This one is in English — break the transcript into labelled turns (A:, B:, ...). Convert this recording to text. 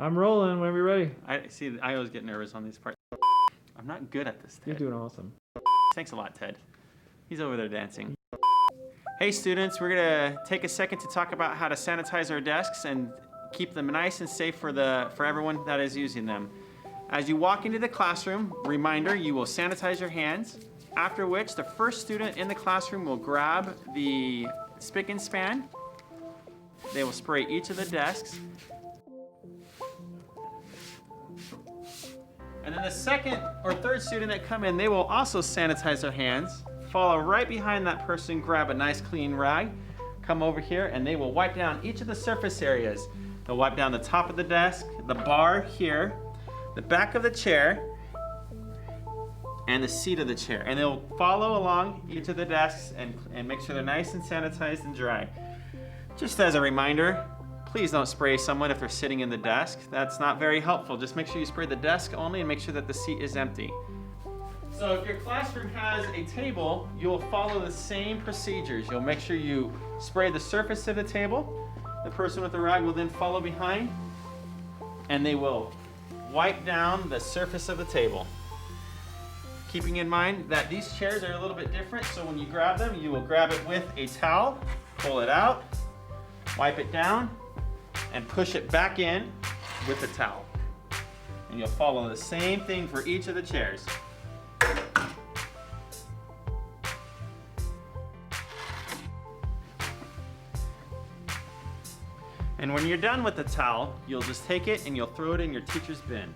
A: I'm rolling whenever you're ready.
B: I always get nervous on these parts. I'm not good at this, Ted.
A: You're doing awesome.
B: Thanks a lot, Ted. He's over there dancing. Hey students, we're gonna take a second to talk about how to sanitize our desks and keep them nice and safe for everyone that is using them. As you walk into the classroom, reminder, you will sanitize your hands, after which the first student in the classroom will grab the spick and span. They will spray each of the desks. And then the second or third student that come in, they will also sanitize their hands. Follow right behind that person, grab a nice clean rag, come over here, and they will wipe down each of the surface areas. They'll wipe down the top of the desk, the bar here, the back of the chair, and the seat of the chair. And they'll follow along each of the desks and make sure they're nice and sanitized and dry. Just as a reminder, please don't spray someone if they're sitting in the desk. That's not very helpful. Just make sure you spray the desk only and make sure that the seat is empty. So if your classroom has a table, you'll follow the same procedures. You'll make sure you spray the surface of the table. The person with the rag will then follow behind, and they will wipe down the surface of the table. Keeping in mind that these chairs are a little bit different, so when you grab them, you will grab it with a towel, pull it out, wipe it down, and push it back in with the towel. And you'll follow the same thing for each of the chairs. And when you're done with the towel, you'll just take it and you'll throw it in your teacher's bin.